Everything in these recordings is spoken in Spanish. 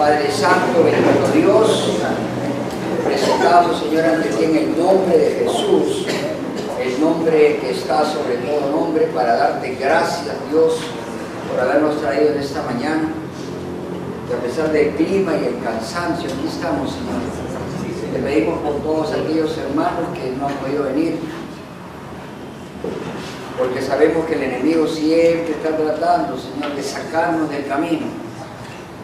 Padre Santo, bendito Dios, presentamos, Señor, ante ti en el nombre de Jesús, el nombre que está sobre todo nombre, para darte gracias, Dios, por habernos traído en esta mañana, que a pesar del clima y el cansancio, aquí estamos, Señor. Te pedimos por todos aquellos hermanos que no han podido venir, porque sabemos que el enemigo siempre está tratando, Señor, de sacarnos del camino,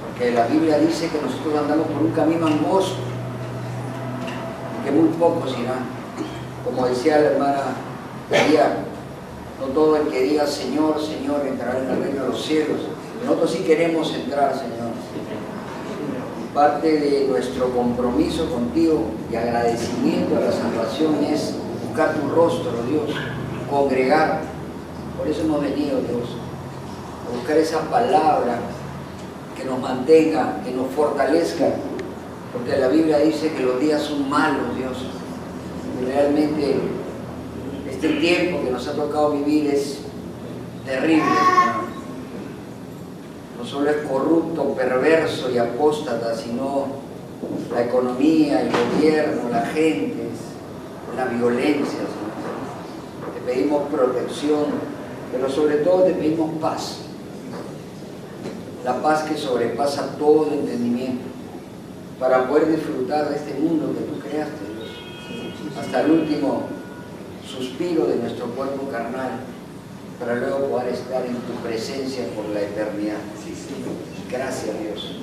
porque la Biblia dice que nosotros andamos por un camino angosto, y que muy pocos irán. Como decía la hermana María, no todo el que diga Señor, Señor, entrará en el reino de los cielos. Nosotros sí queremos entrar, Señor. Parte de nuestro compromiso contigo y agradecimiento a la salvación es buscar tu rostro, Dios, congregar. Por eso hemos venido, Dios, a buscar esa palabra que nos mantenga, que nos fortalezca, porque la Biblia dice que los días son malos, Dios, y realmente este tiempo que nos ha tocado vivir es terrible, Señor. No solo es corrupto, perverso y apóstata, sino la economía, el gobierno, la gente, la violencia, Señor. Te pedimos protección, pero sobre todo te pedimos paz. La paz que sobrepasa todo entendimiento, para poder disfrutar de este mundo que tú creaste, Dios, hasta el último suspiro de nuestro cuerpo carnal, para luego poder estar en tu presencia por la eternidad. Gracias, Dios.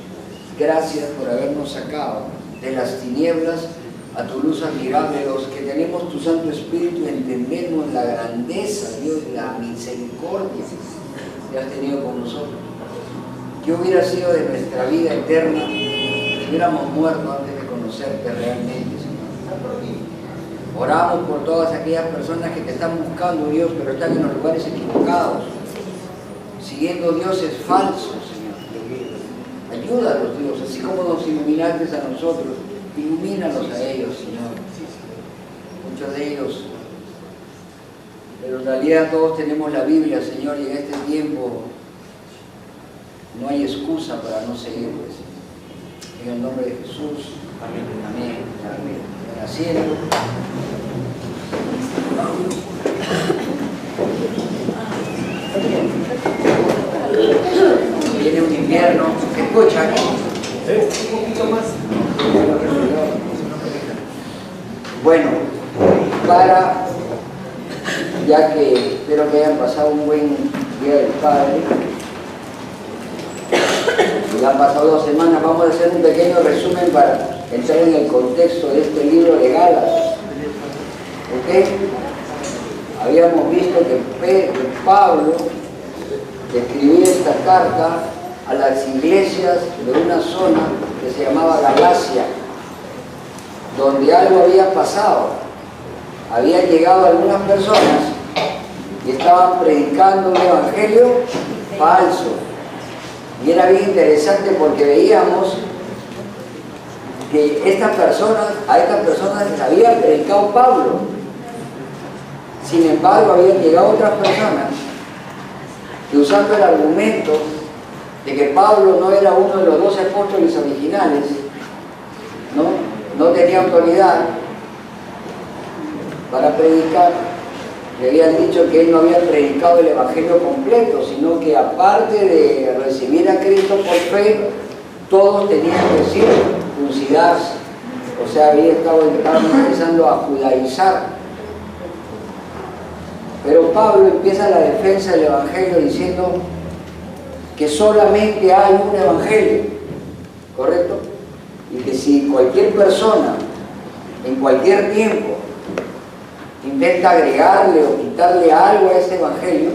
Gracias por habernos sacado de las tinieblas a tu luz admirable. Los que tenemos tu Santo Espíritu entendemos la grandeza, Dios, la misericordia que has tenido con nosotros. ¿Qué hubiera sido de nuestra vida eterna si hubiéramos muerto antes de conocerte realmente, Señor? Oramos por todas aquellas personas que te están buscando, Dios, pero están en los lugares equivocados, siguiendo dioses falsos, Señor. Ayúdalos, Dios, así como nos iluminaste a nosotros, ilumínalos a ellos, Señor. Muchos de ellos, pero en realidad todos tenemos la Biblia, Señor, y en este tiempo no hay excusa para no seguirles. En el nombre de Jesús, amén, amén, amén. Asiento. Viene un invierno, escuchan, un poquito más. Bueno, ya que espero que hayan pasado un buen Día del Padre, ya han pasado 2 semanas, vamos a hacer un pequeño resumen para entrar en el contexto de este libro de Gálatas. ¿Ok? Habíamos visto que Pablo escribía esta carta a las iglesias de una zona que se llamaba Galacia, donde algo había pasado. Habían llegado algunas personas y estaban predicando un evangelio falso. Y era bien interesante porque veíamos que a estas personas les había predicado Pablo. Sin embargo, habían llegado otras personas que, usando el argumento de que Pablo no era uno de los 12 apóstoles originales, no tenía autoridad para predicar, le habían dicho que él no había predicado el evangelio completo, sino que aparte de recibir a Cristo por fe, todos tenían que circuncidarse. O sea, había estado empezando a judaizar. Pero Pablo empieza la defensa del evangelio diciendo que solamente hay un evangelio, ¿correcto? Y que si cualquier persona, en cualquier tiempo, intenta agregarle o quitarle algo a este evangelio,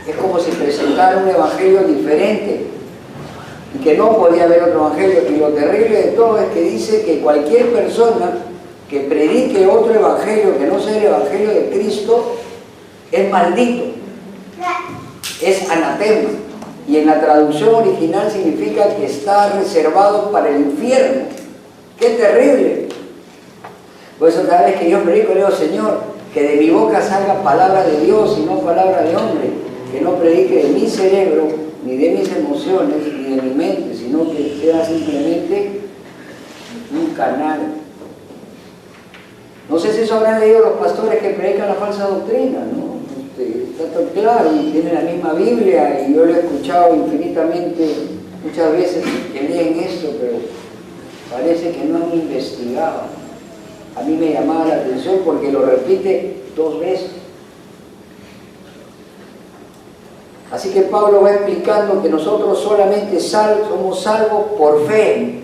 es como si presentara un evangelio diferente y que no podía haber otro evangelio. Y lo terrible de todo es que dice que cualquier persona que predique otro evangelio que no sea el evangelio de Cristo es maldito, es anatema, y en la traducción original significa que está reservado para el infierno. ¡Qué terrible! Por eso cada vez que yo predico, le digo, Señor, que de mi boca salga palabra de Dios y no palabra de hombre, que no predique de mi cerebro, ni de mis emociones, ni de mi mente, sino que sea simplemente qué? Un canal. No sé si eso habrán leído los pastores que predican la falsa doctrina, ¿no? Está todo claro, y tienen la misma Biblia, y yo lo he escuchado infinitamente muchas veces que leen esto, pero parece que no han investigado. A mí me llamaba la atención porque lo repite 2 veces. Así que Pablo va explicando que nosotros solamente somos salvos por fe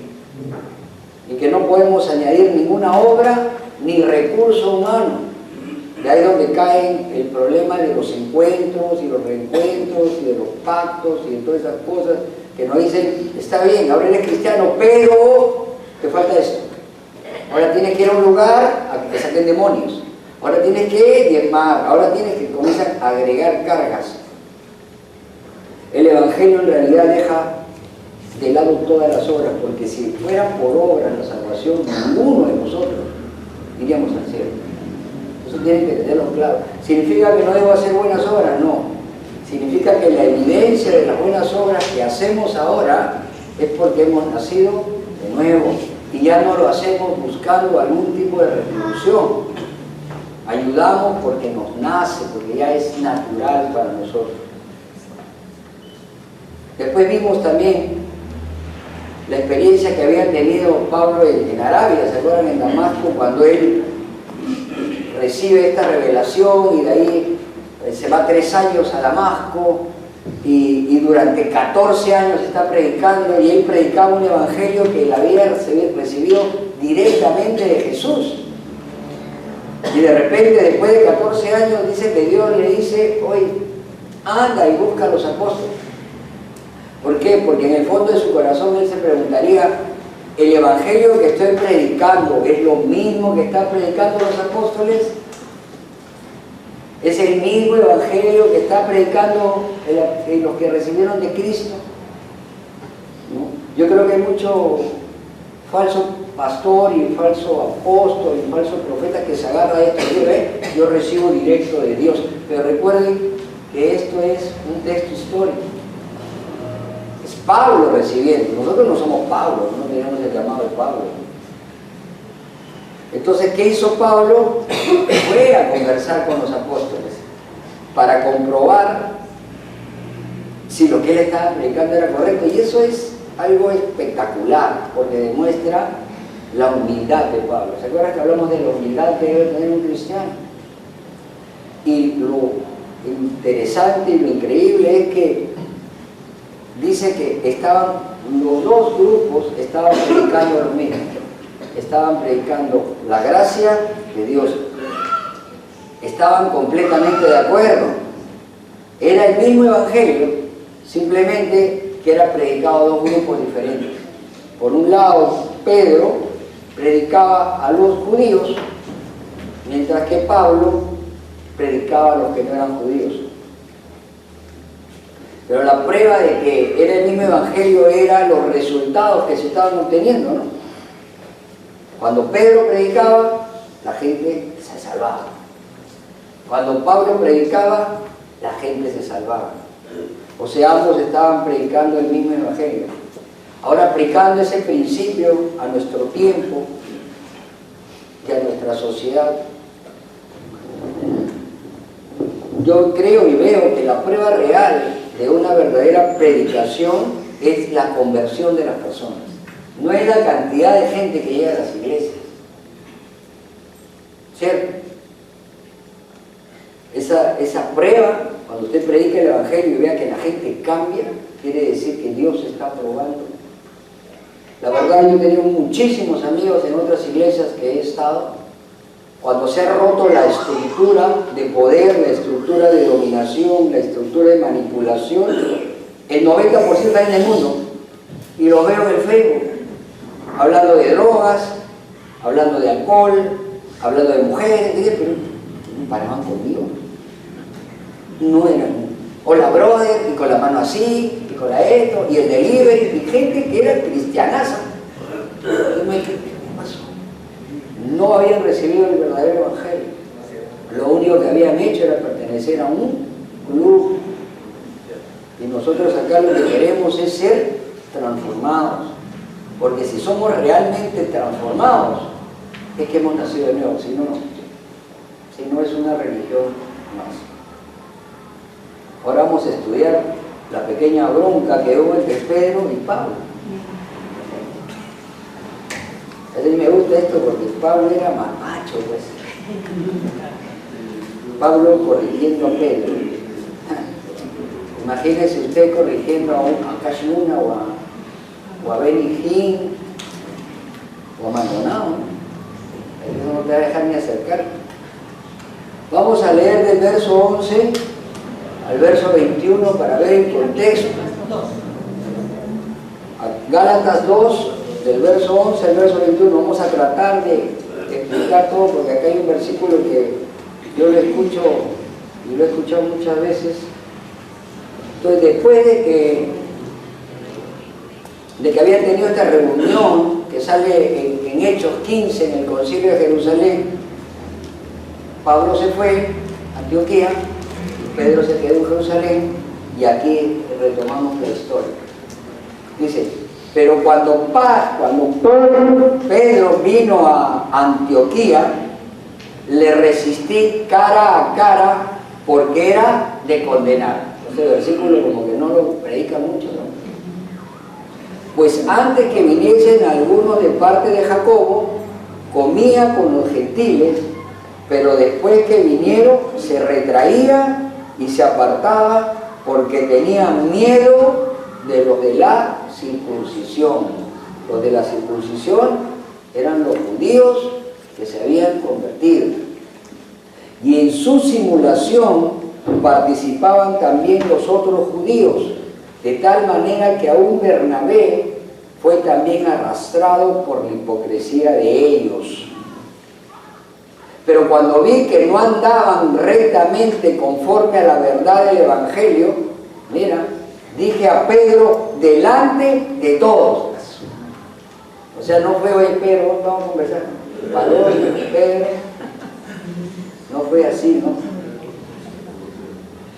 y que no podemos añadir ninguna obra ni recurso humano. De ahí es donde cae el problema de los encuentros y los reencuentros y de los pactos y de todas esas cosas que nos dicen, está bien, ahora eres cristiano, pero te falta esto. Ahora tienes que ir a un lugar a que te saquen demonios. Ahora tienes que diezmar, ahora tienes que comenzar a agregar cargas. El Evangelio en realidad deja de lado todas las obras, porque si fuera por obras la salvación, ninguno de nosotros iríamos al cielo. Eso tienen que tenerlo claro. ¿Significa que no debo hacer buenas obras? No. Significa que la evidencia de las buenas obras que hacemos ahora es porque hemos nacido de nuevo y ya no lo hacemos buscando algún tipo de retribución. Ayudamos porque nos nace, porque ya es natural para nosotros. Después vimos también la experiencia que había tenido Pablo en Arabia, ¿se acuerdan? En Damasco, cuando él recibe esta revelación y de ahí se va 3 años a Damasco y durante 14 años está predicando, y él predicaba un evangelio que él había recibido directamente de Jesús. Y de repente, después de 14 años, dice que Dios le dice, oye, anda y busca a los apóstoles. ¿Por qué? Porque en el fondo de su corazón él se preguntaría, ¿el evangelio que estoy predicando es lo mismo que están predicando los apóstoles? ¿Es el mismo evangelio que está predicando los que recibieron de Cristo? ¿No? Yo creo que hay mucho falso pastor y falso apóstol y falso profeta que se agarra a esto y dice, yo recibo directo de Dios. Pero recuerden que esto es un texto histórico. Es Pablo recibiendo. Nosotros no somos Pablo, no tenemos el llamado de Pablo. Entonces, ¿qué hizo Pablo? Fue a conversar con los apóstoles para comprobar si lo que él estaba predicando era correcto. Y eso es algo espectacular, porque demuestra la humildad de Pablo. ¿Se acuerdan que hablamos de la humildad que debe tener un cristiano? Y lo interesante y lo increíble es que dice que los 2 grupos estaban predicando lo mismo. Estaban predicando la gracia de Dios. Estaban completamente de acuerdo. Era el mismo evangelio, simplemente que era predicado a 2 grupos diferentes. Por un lado, Pedro predicaba a los judíos, mientras que Pablo predicaba a los que no eran judíos. Pero la prueba de que era el mismo evangelio eran los resultados que se estaban obteniendo, ¿no? Cuando Pedro predicaba, la gente se salvaba. Cuando Pablo predicaba, la gente se salvaba. O sea, ambos estaban predicando el mismo evangelio. Ahora, aplicando ese principio a nuestro tiempo y a nuestra sociedad, yo creo y veo que la prueba real de una verdadera predicación es la conversión de las personas. No es la cantidad de gente que llega a las iglesias. ¿Cierto? Esa prueba, cuando usted predica el evangelio y vea que la gente cambia, quiere decir que Dios está probando. La verdad, yo he tenido muchísimos amigos en otras iglesias que he estado, cuando se ha roto la estructura de poder, la estructura de dominación, la estructura de manipulación, el 90% está en el mundo, y lo veo en el Facebook, hablando de drogas, hablando de alcohol, hablando de mujeres, pero no paraban conmigo. No eran, hola brother, y con la mano así, y con la esto, y el delivery, y gente que era cristianaza. Y me dije, ¿qué pasó? No habían recibido el verdadero evangelio. Lo único que habían hecho era pertenecer a un club. Y nosotros acá lo que queremos es ser transformados. Porque si somos realmente transformados, es que hemos nacido de nuevo, si no es una religión más. Ahora vamos a estudiar la pequeña bronca que hubo entre Pedro y Pablo. A mí me gusta esto porque Pablo era más macho, pues. Pablo corrigiendo a Pedro. Imagínese usted corrigiendo a Cash Luna o a Benny Hinn o a Maldonado. Eso no te va a dejar ni acercar. Vamos a leer del verso 11 al verso 21 para ver el contexto. Gálatas 2, del verso 11 al verso 21. Vamos a tratar de explicar todo porque acá hay un versículo que yo lo escucho y lo he escuchado muchas veces. Entonces, después de que habían tenido esta reunión que sale en Hechos 15 en el Concilio de Jerusalén, Pablo se fue a Antioquía, Pedro se quedó en Jerusalén y aquí retomamos la historia. Dice, pero cuando Pedro vino a Antioquía, le resistí cara a cara porque era de condenar. Este versículo como que no lo predica mucho, ¿no? Pues antes que viniesen algunos de parte de Jacobo, comía con los gentiles, pero después que vinieron se retraía y se apartaba porque tenía miedo de los de la circuncisión. Los de la circuncisión eran los judíos que se habían convertido. Y en su simulación participaban también los otros judíos, de tal manera que aún Bernabé fue también arrastrado por la hipocresía de ellos. Pero cuando vi que no andaban rectamente conforme a la verdad del Evangelio, mira, dije a Pedro delante de todos. O sea, no fue, oye Pedro, vamos a conversar. Valor, Pedro. No fue así, ¿no?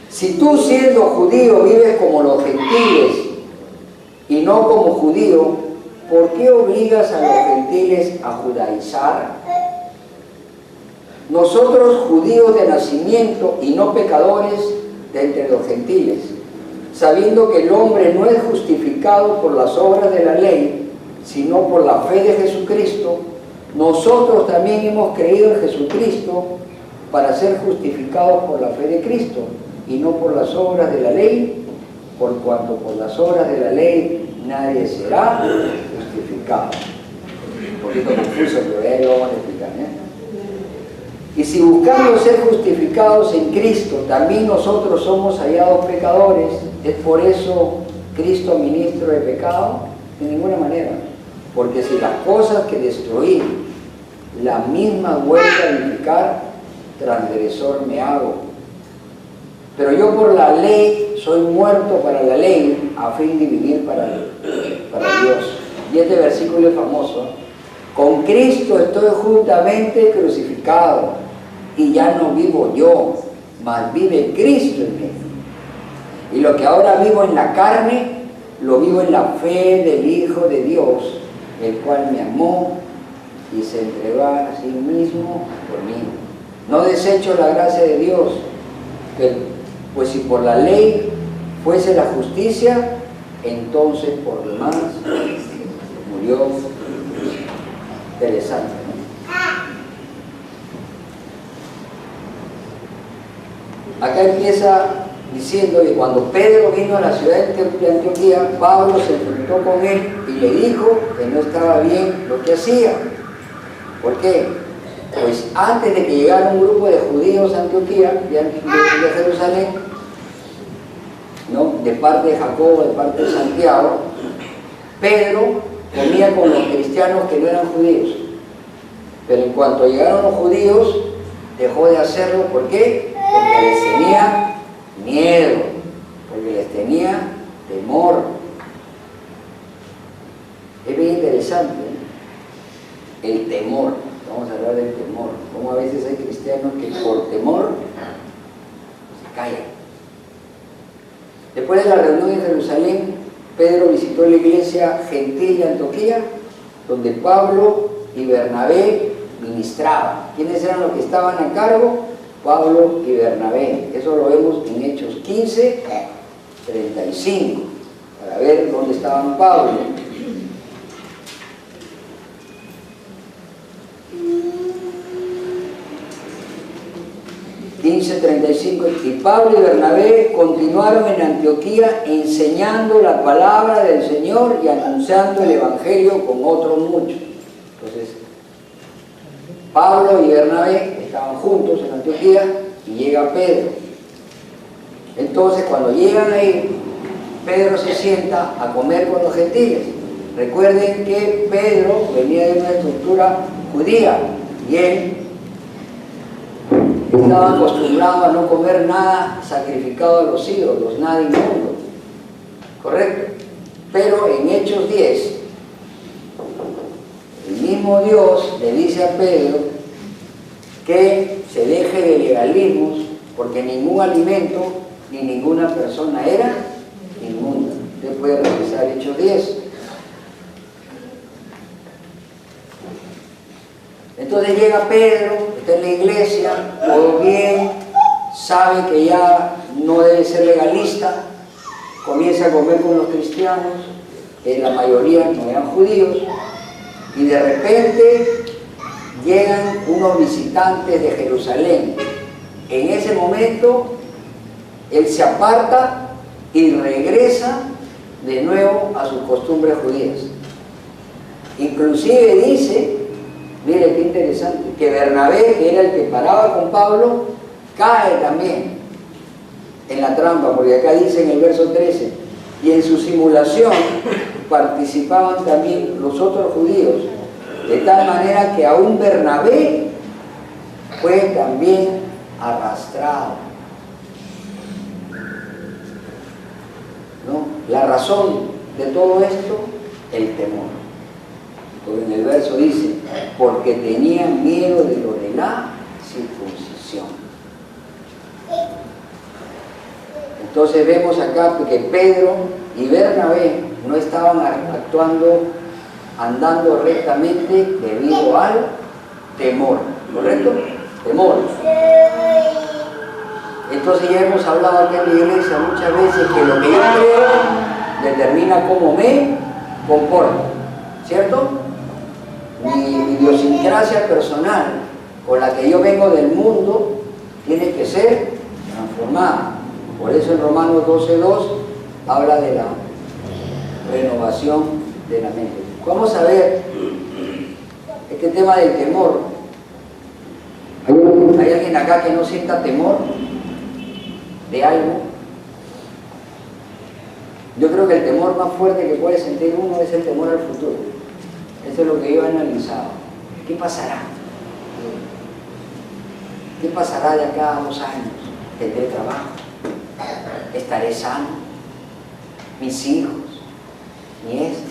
Si tú siendo judío vives como los gentiles y no como judío, ¿por qué obligas a los gentiles a judaizar? Nosotros judíos de nacimiento y no pecadores de entre los gentiles, sabiendo que el hombre no es justificado por las obras de la ley, sino por la fe de Jesucristo, nosotros también hemos creído en Jesucristo para ser justificados por la fe de Cristo y no por las obras de la ley, por cuanto por las obras de la ley nadie será justificado. Un poquito confuso, pero ya lo vamos a explicar, ¿eh? Y si buscando ser justificados en Cristo, también nosotros somos hallados pecadores, ¿es por eso Cristo ministro de pecado? De ninguna manera. Porque si las cosas que destruí, la misma vuelvo a edificar, transgresor me hago. Pero yo por la ley soy muerto para la ley, a fin de vivir para Dios. Y este versículo es famoso. Con Cristo estoy juntamente crucificado, y ya no vivo yo, mas vive Cristo en mí. Y lo que ahora vivo en la carne, lo vivo en la fe del Hijo de Dios, el cual me amó y se entregó a sí mismo por mí. No desecho la gracia de Dios, pues si por la ley fuese la justicia, entonces por demás murió. Interesante, ¿no? Acá empieza diciendo que cuando Pedro vino a la ciudad de Antioquía, Pablo se enfrentó con él y le dijo que no estaba bien lo que hacía. ¿Por qué? Pues antes de que llegara un grupo de judíos a Antioquía, de Jerusalén, ¿no?, de parte de Jacobo, de parte de Santiago, Pedro comía con los cristianos que no eran judíos. Pero en cuanto llegaron los judíos, dejó de hacerlo. ¿Por qué? Porque les tenía miedo, porque les tenía temor. Es bien interesante, ¿eh? El temor. Vamos a hablar del temor. Como a veces hay cristianos que por temor se callan. Después de la reunión en Jerusalén, Pedro visitó la iglesia gentil de Antioquía, donde Pablo y Bernabé ministraban. ¿Quiénes eran los que estaban a cargo? Pablo y Bernabé. Eso lo vemos en Hechos 15, 35, para ver dónde estaban Pablo. Y Pablo y Bernabé continuaron en Antioquía enseñando la palabra del Señor y anunciando el Evangelio con otros muchos. Entonces, Pablo y Bernabé estaban juntos en Antioquía y llega Pedro. Entonces, cuando llegan ahí, Pedro se sienta a comer con los gentiles. Recuerden que Pedro venía de una estructura judía y él estaba acostumbrado a no comer nada sacrificado a los ídolos, nada inmundo. ¿Correcto? Pero en Hechos 10, el mismo Dios le dice a Pedro que se deje de legalismos, porque ningún alimento ni ninguna persona era inmunda. Usted puede revisar Hechos 10. Entonces llega Pedro, está en la iglesia, todo bien, sabe que ya no debe ser legalista, comienza a comer con los cristianos, que la mayoría no eran judíos, y de repente llegan unos visitantes de Jerusalén. En ese momento, él se aparta y regresa de nuevo a sus costumbres judías. Inclusive dice, mire qué interesante, que Bernabé, que era el que paraba con Pablo, cae también en la trampa, porque acá dice en el verso 13, y en su simulación participaban también los otros judíos, de tal manera que aún Bernabé fue también arrastrado. ¿No? La razón de todo esto, el temor. Porque en el verso dice, porque tenían miedo de lo de la circuncisión. Entonces vemos acá que Pedro y Bernabé no estaban actuando, andando rectamente debido al temor. ¿Correcto? Temor. Entonces ya hemos hablado aquí en la iglesia muchas veces que lo que yo creo determina cómo me comporto. ¿Cierto? Mi idiosincrasia personal con la que yo vengo del mundo tiene que ser transformada. Por eso en Romanos 12:2 habla de la renovación de la mente. Vamos a ver este tema del temor. ¿Hay alguien acá que no sienta temor de algo? Yo creo que el temor más fuerte que puede sentir uno es el temor al futuro. Eso es lo que yo he analizado. ¿Qué pasará? ¿Qué pasará de acá a 2 años? ¿Tendré trabajo? ¿Estaré sano? ¿Mis hijos? ¿Mi esto?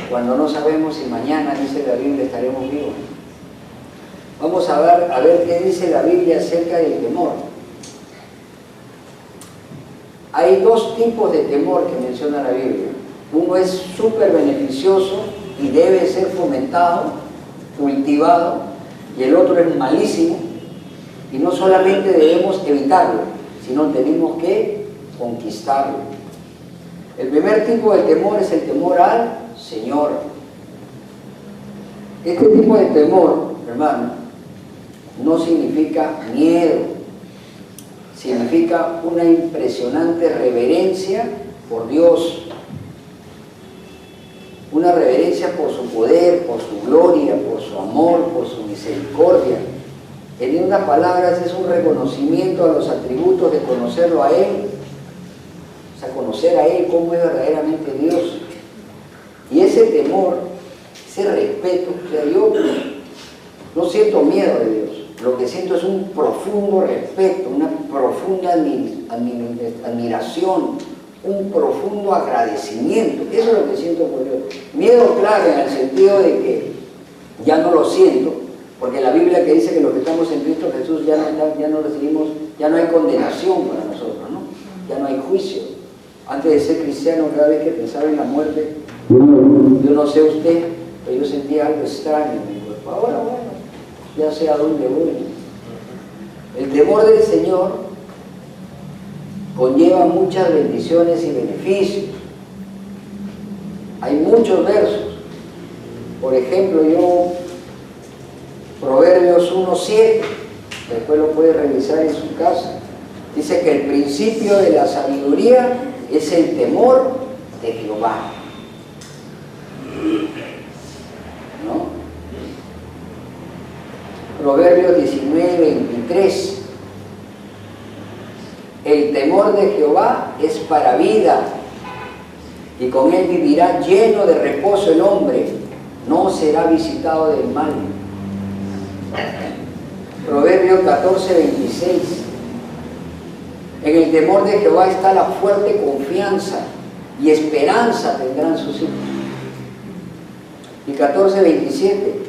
Cuando no sabemos si mañana, dice la Biblia, estaremos vivos. Vamos a ver qué dice la Biblia acerca del temor. Hay 2 tipos de temor que menciona la Biblia. Uno es súper beneficioso y debe ser fomentado, cultivado, y el otro es malísimo, y no solamente debemos evitarlo, sino tenemos que conquistarlo. El primer tipo de temor es el temor al Señor. Este tipo de temor, hermano, no significa miedo, significa una impresionante reverencia por Dios, una reverencia por su poder, por su gloria, por su amor, por su misericordia. En unas palabras es un reconocimiento a los atributos de conocerlo a Él, o sea, conocer a Él como es verdaderamente Dios. Y ese temor, ese respeto, o sea, yo no siento miedo de Dios, lo que siento es un profundo respeto, una profunda admiración, un profundo agradecimiento. Eso es lo que siento por Dios. Miedo, claro, en el sentido de que ya no lo siento, porque la Biblia que dice que los que estamos en Cristo Jesús ya no recibimos, ya no hay condenación para nosotros, ¿no? Ya no hay juicio. Antes de ser cristiano, cada vez que pensaba en la muerte, yo no sé usted, pero yo sentía algo extraño en mi cuerpo. Ahora, bueno, ya sé a dónde voy. El temor del Señor conlleva muchas bendiciones y beneficios. Hay muchos versos. Por ejemplo, Proverbios 1:7, después lo puede revisar en su casa. Dice que el principio de la sabiduría es el temor de Jehová. ¿No? Proverbios 19:23. El temor de Jehová es para vida, y con él vivirá lleno de reposo el hombre, no será visitado del mal. Proverbios 14:26. En el temor de Jehová está la fuerte confianza, y esperanza tendrán sus hijos. Y 14:27.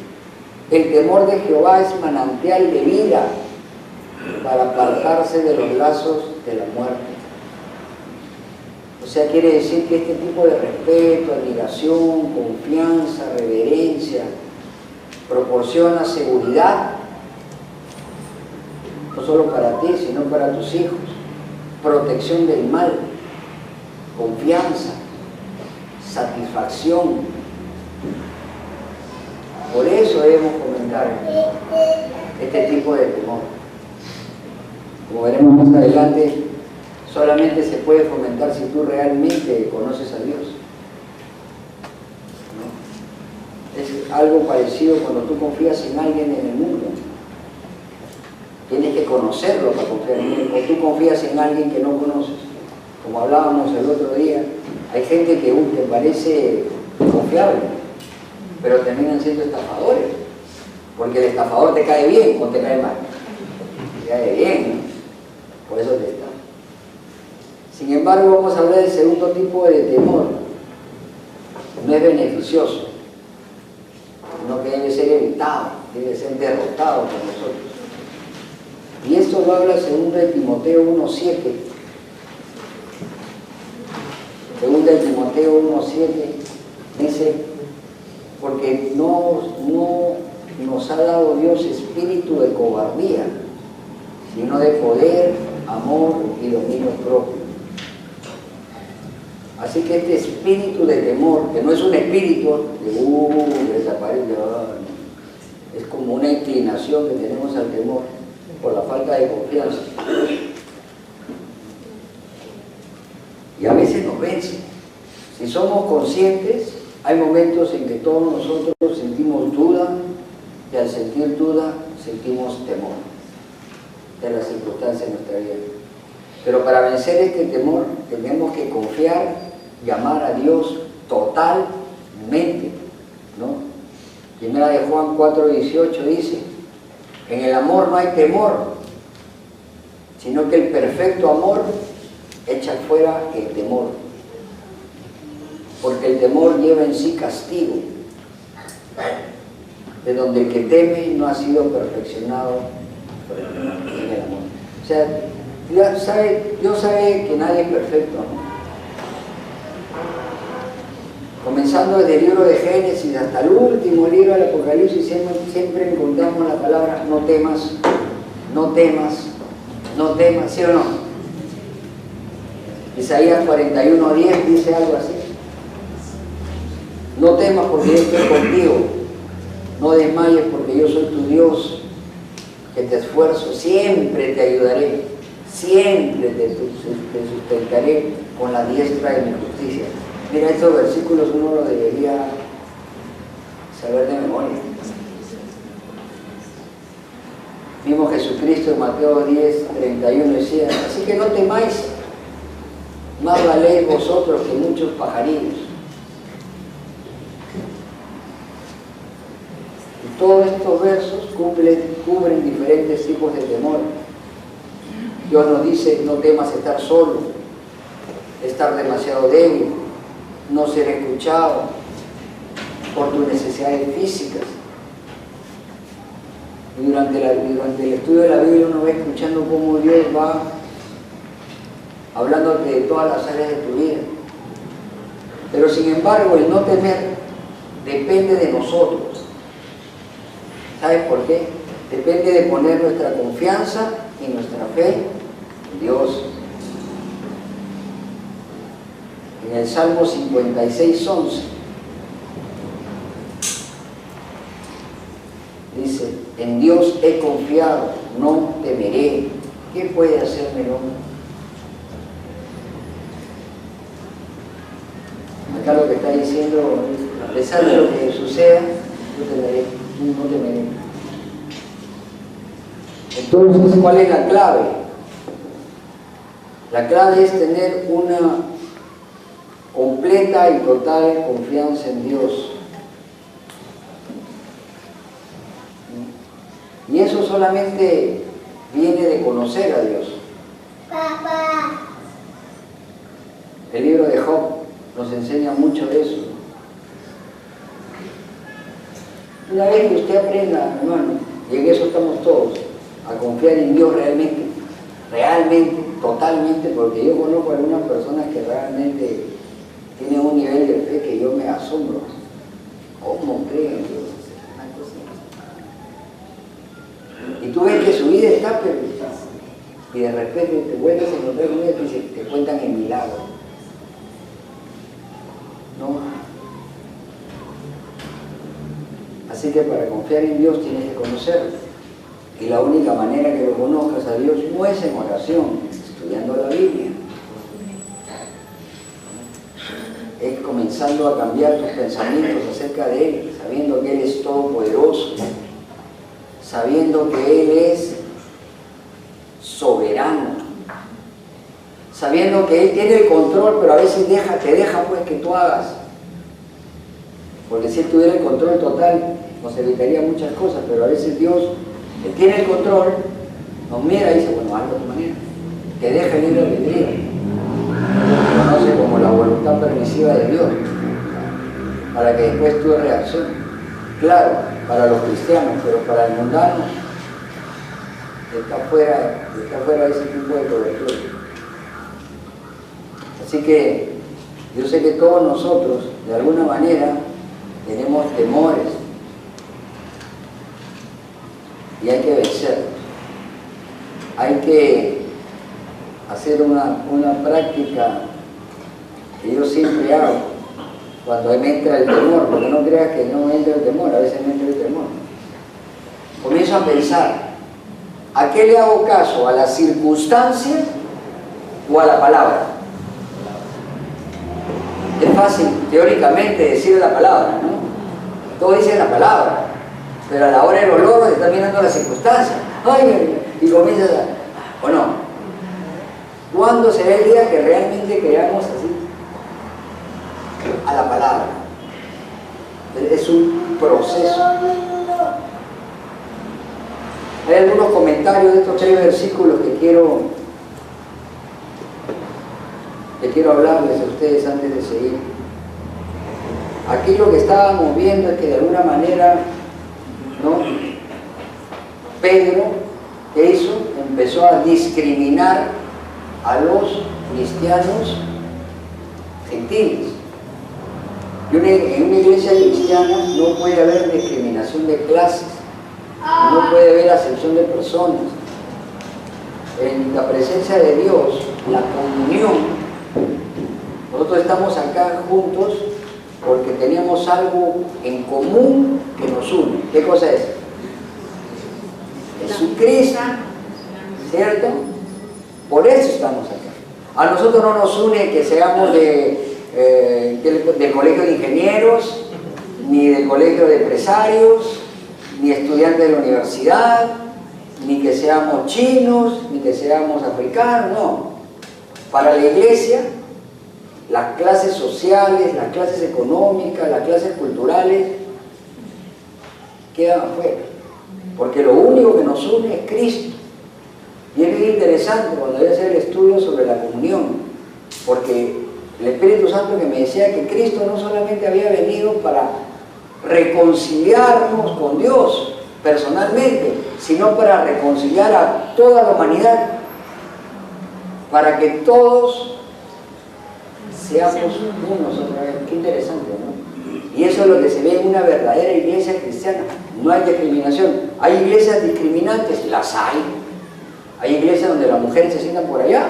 El temor de Jehová es manantial de vida, para apartarse de los lazos de la muerte. O sea, quiere decir que este tipo de respeto, admiración, confianza, reverencia, proporciona seguridad, no solo para ti, sino para tus hijos, protección del mal, confianza, satisfacción. Por eso debemos fomentar este tipo de temor. Como veremos más adelante, solamente se puede fomentar si tú realmente conoces a Dios. ¿No? Es algo parecido cuando tú confías en alguien en el mundo. Tienes que conocerlo para confiar en él. O tú confías en alguien que no conoces. Como hablábamos el otro día, hay gente que te parece confiable, pero terminan siendo estafadores. Porque el estafador te cae bien o te cae mal. Te cae bien, ¿no? Por eso te está. Sin embargo, vamos a hablar del segundo tipo de temor. No es beneficioso, sino que debe ser evitado, debe ser derrotado por nosotros. Y esto lo habla 2 Timoteo 1:7. 2 Timoteo 1:7 dice: porque no nos ha dado Dios espíritu de cobardía, sino de poder, amor y dominio propio. Así que este espíritu de temor, que no es un espíritu de desaparece, es como una inclinación que tenemos al temor por la falta de confianza. Y a veces nos vence. Si somos conscientes, hay momentos en que todos nosotros sentimos duda, y al sentir duda sentimos temor de las circunstancias de nuestra vida. Pero para vencer este temor tenemos que confiar y amar a Dios totalmente, ¿no? Primera de Juan 4:18 dice: en el amor no hay temor, sino que el perfecto amor echa fuera el temor, porque el temor lleva en sí castigo, de donde el que teme no ha sido perfeccionado en el amor. O sea, Dios sabe que nadie es perfecto, ¿no? Comenzando desde el libro de Génesis hasta el último libro del Apocalipsis, siempre encontramos la palabra no temas, no temas, no temas, ¿sí o no? Isaías 41:10 dice algo así: no temas porque yo estoy contigo, no desmayes porque yo soy tu Dios, que te esfuerzo, siempre te ayudaré, siempre te sustentaré con la diestra de mi justicia. Mira, estos versículos uno los debería saber de memoria. Mismo Jesucristo en Mateo 10:31 decía: así que no temáis, más valéis vosotros que muchos pajarillos. Y todos estos versos cubren diferentes tipos de temor. Dios nos dice: no temas estar solo, estar demasiado débil, no ser escuchado por tus necesidades físicas. Y durante el estudio de la Biblia uno va escuchando cómo Dios va hablándote de todas las áreas de tu vida. Pero sin embargo, el no temer depende de nosotros. ¿Sabes por qué? Depende de poner nuestra confianza y nuestra fe en Dios. En el Salmo 56:11 dice: en Dios he confiado, no temeré. ¿Qué puede hacerme el hombre? Acá lo que está diciendo, a pesar de lo que suceda, yo temeré, no temeré. Entonces, ¿cuál es la clave? La clave es tener una completa y total confianza en Dios. Y eso solamente viene de conocer a Dios. El libro de Job nos enseña mucho de eso. Una vez que usted aprenda, hermano, y en eso estamos todos, a confiar en Dios realmente, totalmente, porque yo conozco a algunas personas que realmente tienen un nivel de fe que yo me asombro. ¿Cómo creen en Dios? Y tú ves que su vida está perdida, y de repente te vuelves a encontrar con ellos y te cuentan el milagro. ¿No? Así que para confiar en Dios tienes que conocerlo. Y la única manera que lo conozcas a Dios no es en oración, estudiando la Biblia. Es comenzando a cambiar tus pensamientos acerca de Él, sabiendo que Él es todopoderoso, sabiendo que Él es soberano, sabiendo que Él tiene el control, pero a veces te deja pues que tú hagas. Porque si Él tuviera el control total, nos evitaría muchas cosas, pero a veces Dios, Él tiene el control, nos mira y dice, bueno, hazlo a tu manera, te deja el libre albedrío. Lo conoce como la voluntad permisiva de Dios, para que después tú reacciones. Claro, para los cristianos, pero para el mundano está fuera de ese tipo de cobertura. Así que yo sé que todos nosotros, de alguna manera, tenemos temores y hay que vencerlos. Hay que hacer una práctica que yo siempre hago cuando me entra el temor, porque no creas que no me entra el temor, a veces me entra el temor. Comienzo a pensar, ¿a qué le hago caso? ¿A la circunstancia o a la palabra? Es fácil teóricamente decir la palabra, ¿no? Todos dicen la palabra, pero a la hora del olor se está mirando la circunstancia. ¡Ay! Y comienzas a... ¿O no? ¿Cuándo será el día que realmente creamos así? A la palabra. Es un proceso. Hay algunos comentarios de estos 3 versículos que quiero hablarles a ustedes antes de seguir. Aquí lo que estábamos viendo es que de alguna manera, ¿no? Pedro, ¿qué hizo? Empezó a discriminar a los cristianos gentiles. Y en una iglesia cristiana no puede haber discriminación de clases, no puede haber acepción de personas. En la presencia de Dios, la comunión, nosotros estamos acá juntos porque tenemos algo en común que nos une. ¿Qué cosa es? Jesucristo, ¿cierto? Por eso estamos acá. A nosotros no nos une que seamos del colegio de ingenieros, ni del colegio de empresarios, ni estudiantes de la universidad, ni que seamos chinos, ni que seamos africanos, no. Para la iglesia, las clases sociales, las clases económicas, las clases culturales quedan afuera, porque lo único que nos une es Cristo. Y es bien interesante cuando voy a hacer el estudio sobre la comunión, porque el Espíritu Santo que me decía que Cristo no solamente había venido para reconciliarnos con Dios personalmente, sino para reconciliar a toda la humanidad. para que todos seamos unos otra vez. Qué interesante, ¿no? Y eso es lo que se ve en una verdadera iglesia cristiana. No hay discriminación. ¿Hay iglesias discriminantes? Las hay. Hay iglesias donde las mujeres se sientan por allá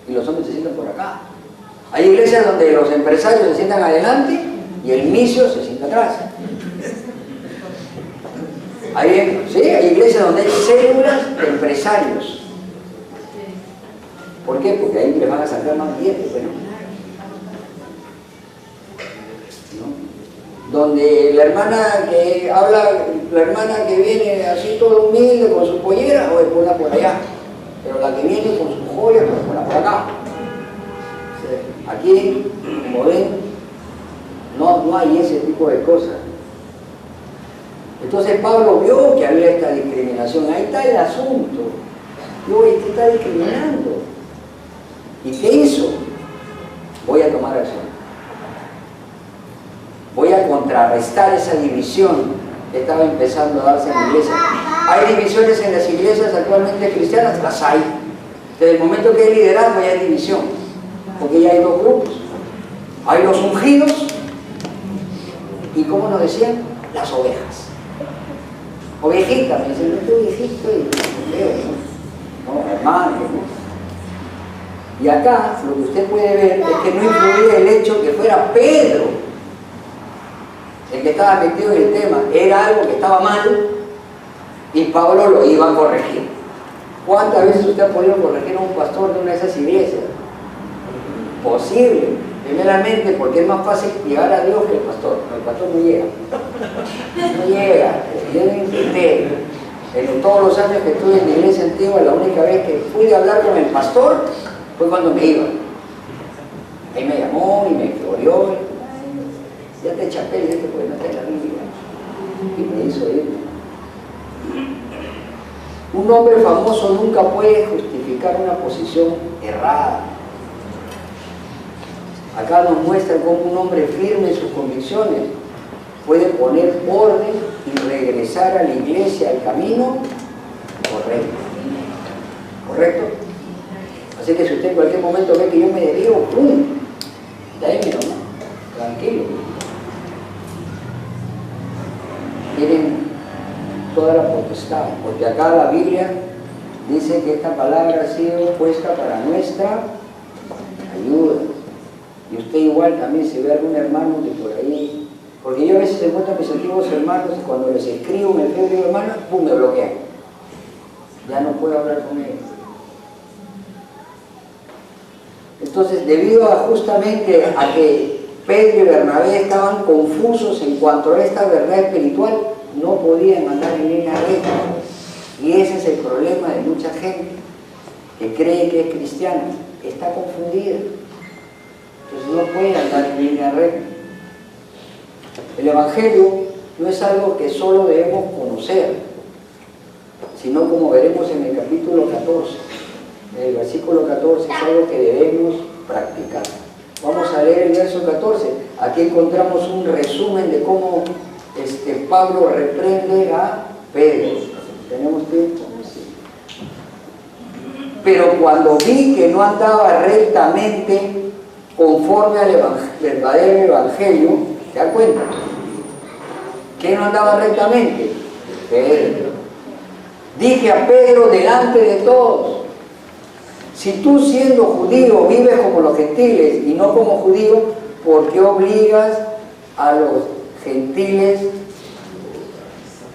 y los hombres se sientan por acá. Hay iglesias donde los empresarios se sientan adelante y el misio se sienta atrás. Hay iglesias donde hay células de empresarios. ¿Por qué? Porque ahí les van a sacar más billetes. Bueno, ¿no? Donde la hermana que habla, la hermana que viene así todo humilde con su pollera, o ponla por allá. Pero la que viene con su joya, pues ponla por acá. Aquí, como ven, no hay ese tipo de cosas. Entonces Pablo vio que había esta discriminación. Ahí está el asunto. Digo, ¿este está discriminando? ¿Y qué hizo? Voy a tomar acción. Voy a contrarrestar esa división que estaba empezando a darse en la iglesia. ¿Hay divisiones en las iglesias actualmente cristianas? Las hay. Desde el momento que hay liderazgo ya hay división, porque ya hay dos grupos. Hay los ungidos y, ¿cómo nos decían? Las ovejas. Ovejita, me dicen, no estoy viejito y veo, ¿no? Hermano, ¿no? Y acá lo que usted puede ver es que no influía el hecho que fuera Pedro el que estaba metido en el tema. Era algo que estaba mal y Pablo lo iba a corregir. ¿Cuántas veces usted ha podido corregir a un pastor de una de esas iglesias? Posible. Primeramente porque es más fácil llegar a Dios que el pastor. El pastor no llega. No llega. Yo lo intenté. En todos los años que estuve en la iglesia antigua, la única vez que pude hablar con el pastor fue cuando me iba. Ahí me llamó y me floreó. Ya te chapé, ya te puedes meter en la Biblia. Y me hizo ir. Un hombre famoso nunca puede justificar una posición errada. Acá nos muestra cómo un hombre firme en sus convicciones puede poner orden y regresar a la iglesia al camino correcto. ¿Correcto? Así que si usted en cualquier momento ve que yo me desvío, ¡pum! Démelo, ¿no? Tranquilo. Tienen toda la potestad, porque acá la Biblia dice que esta palabra ha sido puesta para nuestra ayuda. Y usted igual también, si ve algún hermano que por ahí, porque yo a veces encuentro a mis antiguos hermanos y cuando les escribo en el Facebook, hermano, ¡pum!, me bloquean. Ya no puedo hablar con ellos. Entonces, debido a justamente a que Pedro y Bernabé estaban confusos en cuanto a esta verdad espiritual, no podían andar en línea recta. Y ese es el problema de mucha gente que cree que es cristiana, está confundida. Entonces no puede andar en línea recta. El Evangelio no es algo que solo debemos conocer, sino, como veremos en el capítulo 14, en el versículo 14, es algo que debemos practicar. Vamos a leer el verso 14. Aquí encontramos un resumen de cómo Pablo reprende a Pedro. ¿Tenemos tiempo? Sí. Pero cuando vi que no andaba rectamente conforme al verdadero evangelio, ¿te das cuenta? ¿Quién no andaba rectamente? Pedro. Dije a Pedro delante de todos: si tú, siendo judío, vives como los gentiles y no como judío, ¿por qué obligas a los gentiles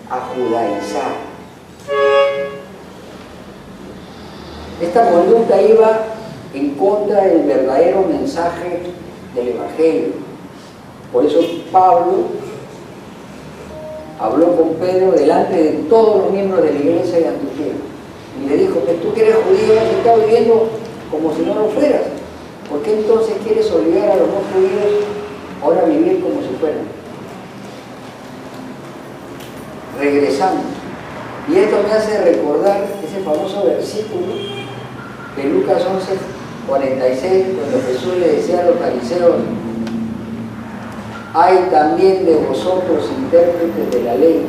a judaizar? Esta conducta iba en contra del verdadero mensaje del Evangelio. Por eso Pablo habló con Pedro delante de todos los miembros de la iglesia de Antioquía y le dijo: que tú que eres judío has estado viviendo como si no lo fueras. ¿Por qué entonces quieres obligar a los no judíos ahora a vivir como si fueran? Regresamos. Y esto me hace recordar ese famoso versículo de Lucas 11:46, cuando Jesús le decía a los fariseos: hay también de vosotros intérpretes de la ley,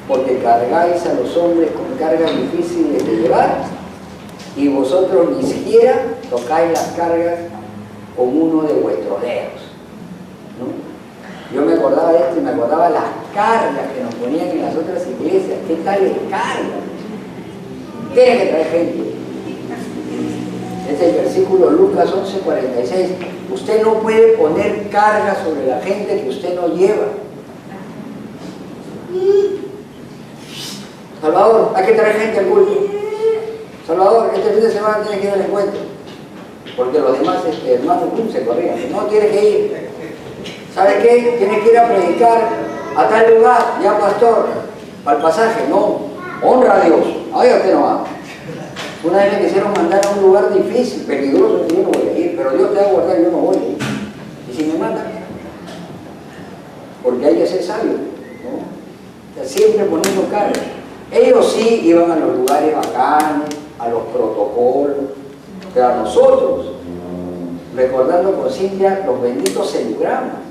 porque cargáis a los hombres con cargas difíciles de llevar y vosotros ni siquiera tocáis las cargas con uno de vuestros dedos, ¿no? Yo me acordaba de esto y me acordaba las cargas que nos ponían en las otras iglesias. ¿Qué tal es carga? Tiene que traer gente. Este es el versículo Lucas 11:46. Usted no puede poner carga sobre la gente que usted no lleva. Salvador, hay que traer gente al culto. Salvador, este fin de semana tiene que ir al encuentro. Porque los demás hermanos se corrían. No, tiene que ir. ¿Sabe qué? Tiene que ir a predicar a tal lugar. Ya, pastor, para el pasaje. No, honra a Dios. Ay, usted no va. Una vez me quisieron mandar a un lugar difícil, peligroso, yo no voy a ir, pero Dios te va a guardar, yo no voy a ir. ¿Y si me matan? Porque hay que ser sabio, ¿no? O sea, siempre poniendo carga. Ellos sí iban a los lugares bacanes, a los protocolos, pero a nosotros, recordando con Cintia los benditos celugramas.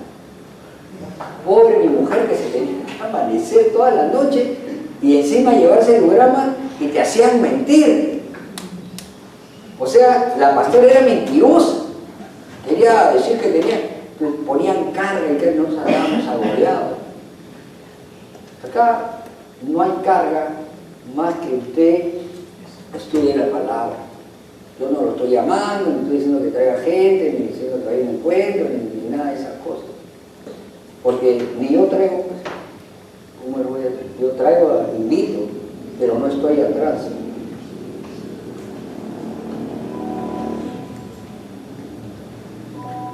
Pobre mi mujer que se tenía que amanecer toda la noche y encima llevar celugramas y te hacían mentir. O sea, la pastora era mentirosa. Quería decir que ponían carga y que nos habíamos agobiado. Acá no hay carga más que usted estudie la palabra. Yo no lo estoy llamando, no estoy diciendo que traiga gente, ni diciendo que traiga un encuentro, ni nada de esas cosas. Porque ni yo traigo, pues, ¿cómo lo voy a traer? Yo traigo, invito, pero no estoy atrás.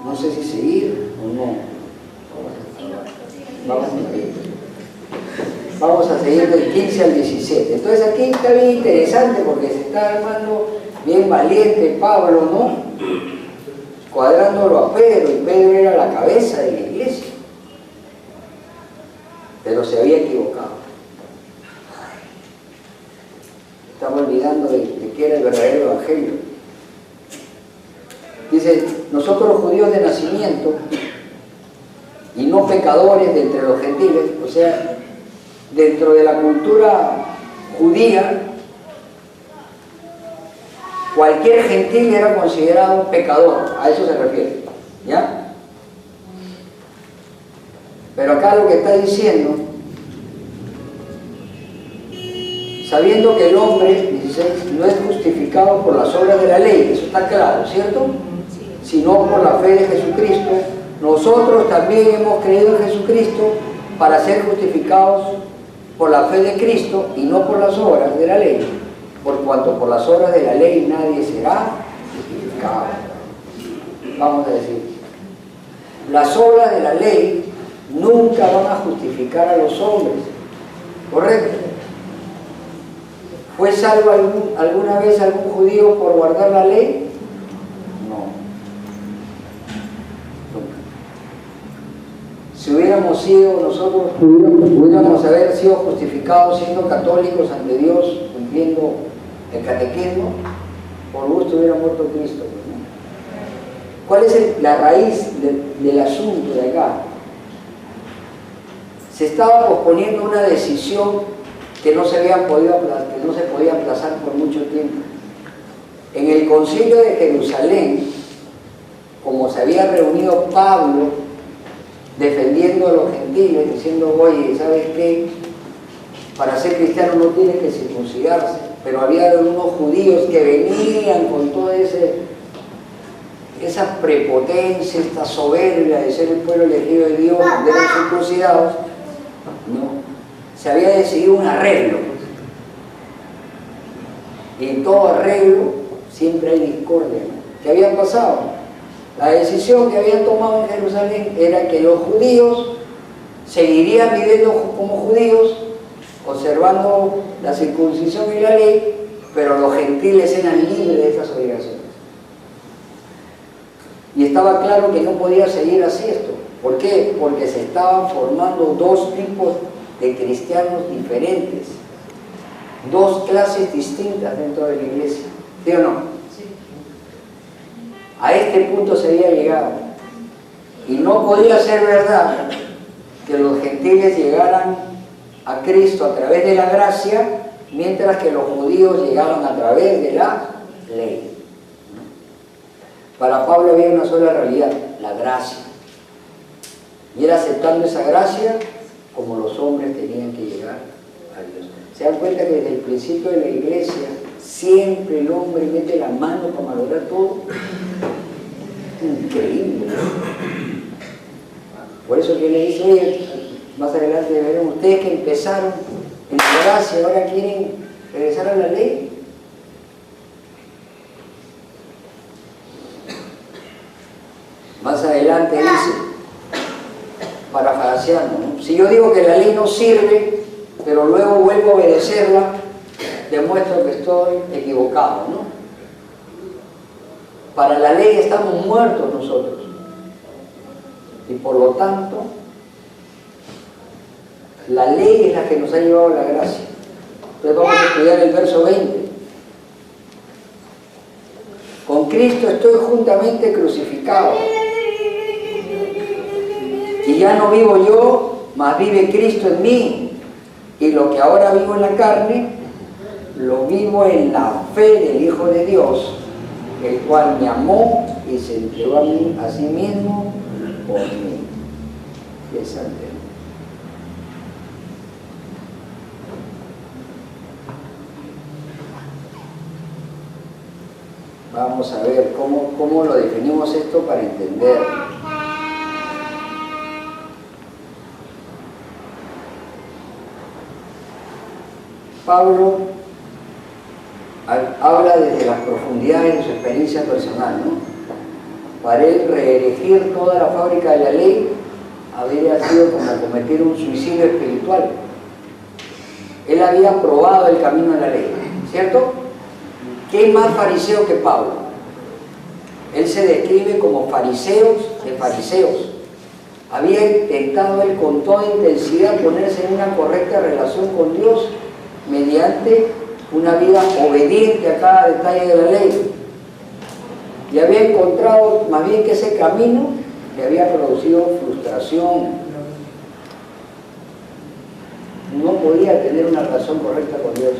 No sé si seguir o no. Vamos a seguir del 15 al 17. Entonces aquí está bien interesante porque se está armando bien valiente Pablo, ¿no? Cuadrándolo a Pedro, y Pedro era la cabeza de la iglesia. Pero se había equivocado. Estaba olvidando de que era el verdadero evangelio. Dice, nosotros judíos de nacimiento y no pecadores de entre los gentiles, o sea, dentro de la cultura judía, cualquier gentil era considerado un pecador, a eso se refiere, ¿ya? Pero acá lo que está diciendo, sabiendo que el hombre, 16, no es justificado por las obras de la ley, eso está claro, ¿cierto? Sino por la fe de Jesucristo. Nosotros también hemos creído en Jesucristo para ser justificados por la fe de Cristo y no por las obras de la ley, por cuanto por las obras de la ley nadie será justificado. Vamos a decir, las obras de la ley nunca van a justificar a los hombres, ¿correcto? ¿Fue salvo alguna vez algún judío por guardar la ley? Si hubiéramos sido nosotros, pudiéramos haber sido justificados siendo católicos ante Dios, cumpliendo el catequismo, por gusto hubiera muerto Cristo, ¿no? ¿Cuál es la raíz del asunto de acá? Se estaba posponiendo una decisión que no se podía aplazar por mucho tiempo. En el concilio de Jerusalén, como se había reunido Pablo defendiendo a los gentiles, diciendo, oye, ¿sabes qué? Para ser cristiano no tienes que circuncidarse, pero había unos judíos que venían con toda esa prepotencia, esta soberbia de ser el pueblo elegido de Dios, de los circuncidados. No, se había decidido un arreglo, y en todo arreglo siempre hay discordia, ¿no? ¿Qué había pasado? La decisión que habían tomado en Jerusalén era que los judíos seguirían viviendo como judíos, observando la circuncisión y la ley, pero los gentiles eran libres de esas obligaciones. Y estaba claro que no podía seguir así esto. ¿Por qué? Porque se estaban formando dos tipos de cristianos diferentes, dos clases distintas dentro de la iglesia. ¿Sí o no? A este punto se había llegado. Y no podía ser verdad que los gentiles llegaran a Cristo a través de la gracia, mientras que los judíos llegaban a través de la ley. Para Pablo había una sola realidad, la gracia. Y era aceptando esa gracia como los hombres tenían que llegar a Dios. ¿Se dan cuenta que desde el principio de la iglesia siempre el hombre mete la mano para malograr todo? Increíble, ¿no? Por eso que le dice, oye, más adelante veremos, ustedes que empezaron en la gracia, ahora quieren regresar a la ley. Más adelante dice, parafraseando, ¿no? Si yo digo que la ley no sirve, pero luego vuelvo a obedecerla, demuestro que estoy equivocado, ¿no? Para la ley estamos muertos nosotros. Y por lo tanto, la ley es la que nos ha llevado a la gracia. Entonces vamos a estudiar el verso 20. Con Cristo estoy juntamente crucificado. Y ya no vivo yo, mas vive Cristo en mí. Y lo que ahora vivo en la carne, lo vivo en la fe del Hijo de Dios, el cual me amó y se entregó a mí, a sí mismo, por mí. Qué santo. Vamos a ver cómo lo definimos esto para entender. Pablo habla desde las profundidades de su experiencia personal, ¿no? Para él reelegir toda la fábrica de la ley habría sido como cometer un suicidio espiritual. Él había probado el camino de la ley, ¿cierto? ¿Qué más fariseo que Pablo? Él se describe como fariseos de fariseos. Había intentado él con toda intensidad ponerse en una correcta relación con Dios mediante una vida obediente a cada detalle de la ley. Y había encontrado más bien que ese camino le había producido frustración. No podía tener una relación correcta con Dios.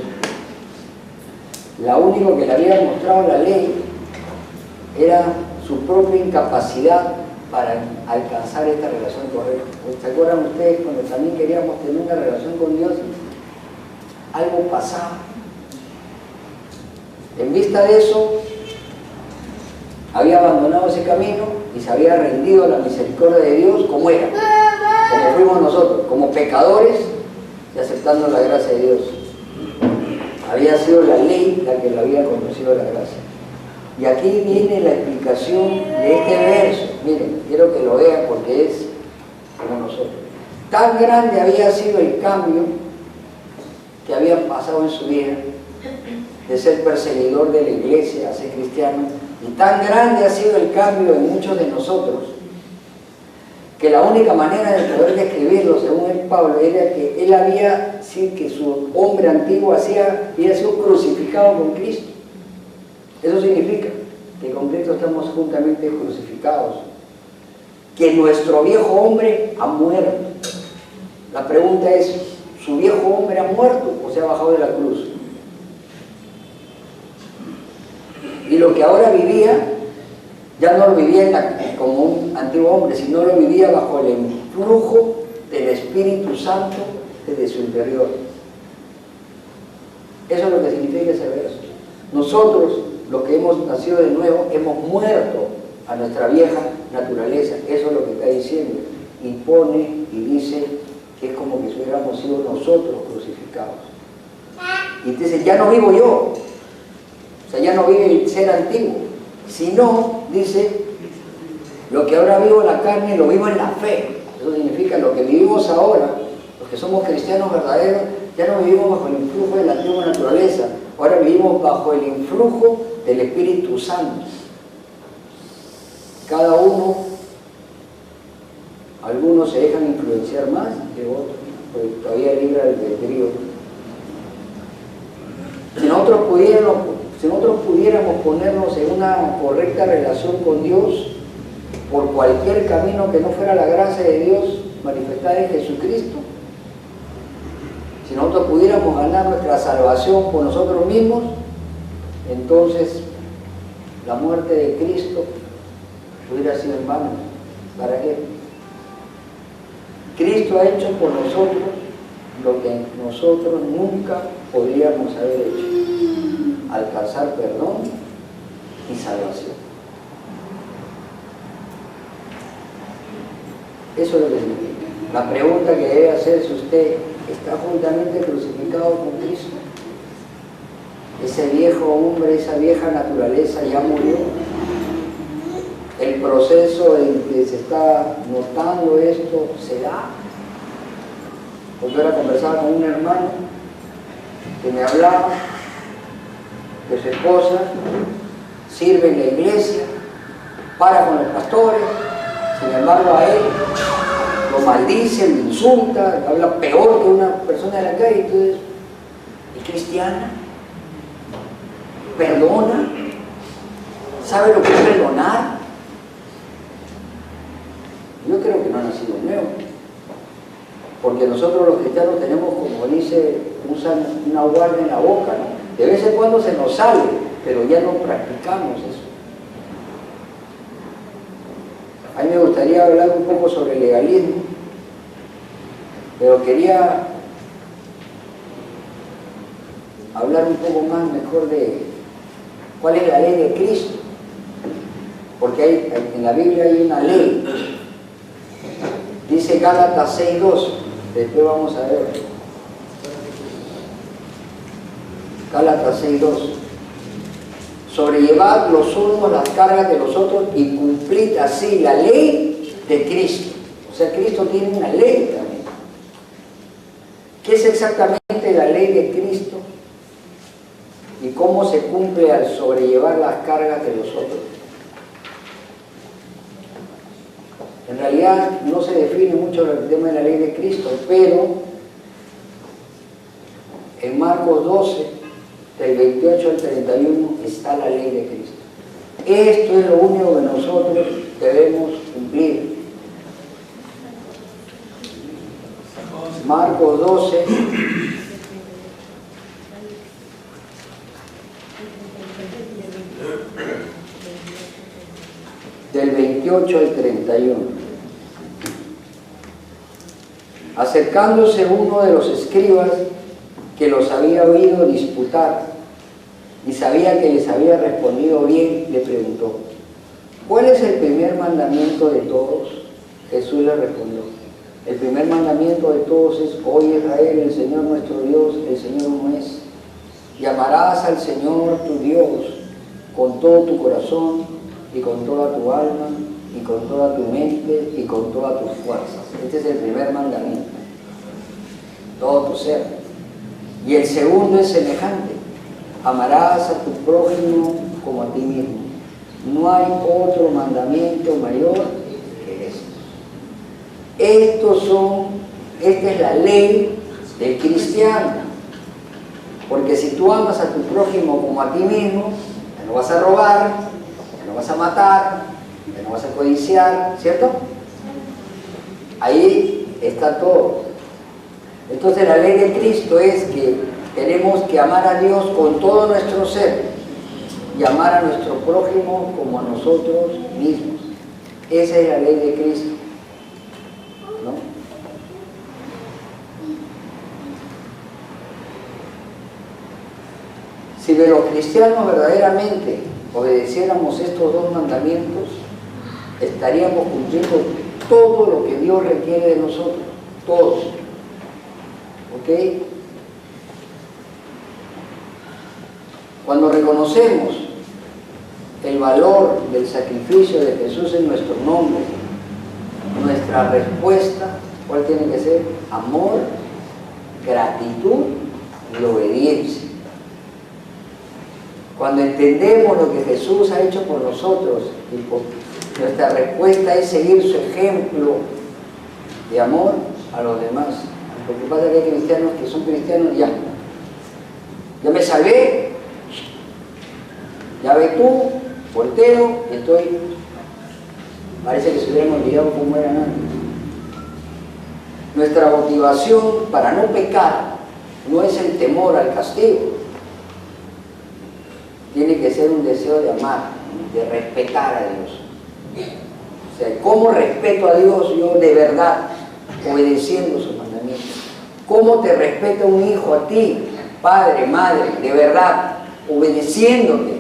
Lo único que le había mostrado la ley era su propia incapacidad para alcanzar esta relación correcta. ¿Se acuerdan ustedes cuando también queríamos tener una relación con Dios? Algo pasaba. En vista de eso, había abandonado ese camino y se había rendido a la misericordia de Dios como era, como fuimos nosotros, como pecadores y aceptando la gracia de Dios. Había sido la ley la que le había conducido a la gracia. Y aquí viene la explicación de este verso. Miren, quiero que lo vean porque es como nosotros. Tan grande había sido el cambio que había pasado en su vida, de ser perseguidor de la iglesia a ser cristiano, y tan grande ha sido el cambio en muchos de nosotros, que la única manera de poder describirlo, según el Pablo, era que él había, sí, que su hombre antiguo había sido crucificado con Cristo. Eso significa que con Cristo estamos juntamente crucificados, que nuestro viejo hombre ha muerto. La pregunta es, ¿su viejo hombre ha muerto o se ha bajado de la cruz? Y lo que ahora vivía, ya no lo vivía como un antiguo hombre, sino lo vivía bajo el influjo del Espíritu Santo desde su interior. Eso es lo que significa ese verso. Nosotros, los que hemos nacido de nuevo, hemos muerto a nuestra vieja naturaleza. Eso es lo que está diciendo. Y pone y dice que es como que si hubiéramos sido nosotros crucificados. Y dice, ya no vivo yo. O sea, ya no vive el ser antiguo. Sino, dice, lo que ahora vivo en la carne, lo vivo en la fe. Eso significa lo que vivimos ahora, los que somos cristianos verdaderos, ya no vivimos bajo el influjo de la antigua naturaleza. Ahora vivimos bajo el influjo del Espíritu Santo. Cada uno, algunos se dejan influenciar más que otros, porque todavía libre albedrío. Si nosotros pudiéramos ponernos en una correcta relación con Dios por cualquier camino que no fuera la gracia de Dios manifestada en Jesucristo, si nosotros pudiéramos ganar nuestra salvación por nosotros mismos, entonces la muerte de Cristo hubiera sido en vano. ¿Para qué? Cristo ha hecho por nosotros lo que nosotros nunca podríamos haber hecho: alcanzar perdón y salvación. Eso es lo que significa. La pregunta que debe hacerse usted: ¿está juntamente crucificado con Cristo? Ese viejo hombre, esa vieja naturaleza ya murió. El proceso en que se está notando esto se da. Porque ahora conversaba con un hermano que me hablaba de su esposa, sirve en la iglesia, para con los pastores, sin embargo a él lo maldice, lo insulta, habla peor que una persona de la calle. Entonces, ¿es cristiana? ¿Perdona? ¿Sabe lo que es perdonar? Yo creo que no ha nacido nuevo, porque nosotros los cristianos tenemos, como dice, una guardia en la boca, ¿no? De vez en cuando se nos sale, pero ya no practicamos eso. A mí me gustaría hablar un poco sobre el legalismo, pero quería hablar un poco más mejor de cuál es la ley de Cristo, porque en la Biblia hay una ley. Dice Gálatas 6:2, después vamos a ver. Gálatas 6:2. Sobrellevad los unos las cargas de los otros y cumplid así la ley de Cristo. O sea, Cristo tiene una ley también. ¿Qué es exactamente la ley de Cristo? ¿Y cómo se cumple al sobrellevar las cargas de los otros? En realidad no se define mucho el tema de la ley de Cristo, pero en Marcos 12, del 28 al 31, está la ley de Cristo. Esto es lo único que nosotros debemos cumplir. Marcos 12, del 28 al 31. Acercándose uno de los escribas que los había oído disputar y sabía que les había respondido bien, le preguntó: ¿cuál es el primer mandamiento de todos? Jesús le respondió: el primer mandamiento de todos es: oye Israel, el Señor nuestro Dios, el Señor uno es. Y amarás al Señor tu Dios con todo tu corazón y con toda tu alma y con toda tu mente y con todas tus fuerzas. Este es el primer mandamiento, todo tu ser. Y el segundo es semejante: amarás a tu prójimo como a ti mismo. No hay otro mandamiento mayor que este. Esta es la ley del cristiano. Porque si tú amas a tu prójimo como a ti mismo, ya no vas a robar, ya no vas a matar, ya no vas a codiciar, ¿cierto? Ahí está todo. Entonces la ley de Cristo es que tenemos que amar a Dios con todo nuestro ser y amar a nuestro prójimo como a nosotros mismos. Esa es la ley de Cristo, ¿no? Si de los cristianos verdaderamente obedeciéramos estos dos mandamientos, estaríamos cumpliendo todo lo que Dios requiere de nosotros, todos. ¿Ok? Cuando reconocemos el valor del sacrificio de Jesús en nuestro nombre, nuestra respuesta, ¿cuál tiene que ser? Amor, gratitud y obediencia. Cuando entendemos lo que Jesús ha hecho por nosotros, nuestra respuesta es seguir su ejemplo de amor a los demás. Lo que pasa es que hay cristianos que son cristianos ya me salvé, ya ves tú, volteo y estoy, parece que se hubieran olvidado cómo eran antes. Nuestra motivación para no pecar no es el temor al castigo, tiene que ser un deseo de amar, de respetar a Dios. O sea, ¿cómo respeto a Dios yo de verdad? Obedeciendo sus mandamientos. ¿Cómo te respeta un hijo a ti, padre, madre, de verdad? Obedeciéndote.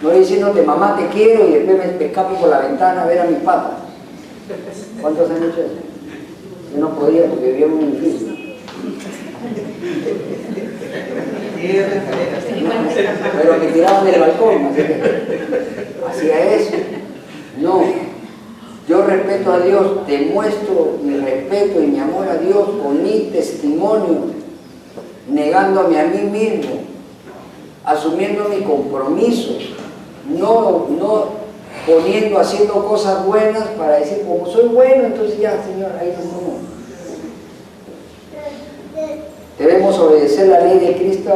No diciéndote, mamá te quiero, y después me escapo por la ventana a ver a mi papá. ¿Cuántos han hecho eso? Yo no podía porque vivía en un edificio. Pero me tiraban del balcón, así que hacía eso. No, yo respeto a Dios, demuestro mi respeto y mi amor a Dios con mi testimonio, negándome a mí mismo, asumiendo mi compromiso, no haciendo cosas buenas para decir, como soy bueno, entonces ya, Señor, ahí no. Debemos obedecer la ley de Cristo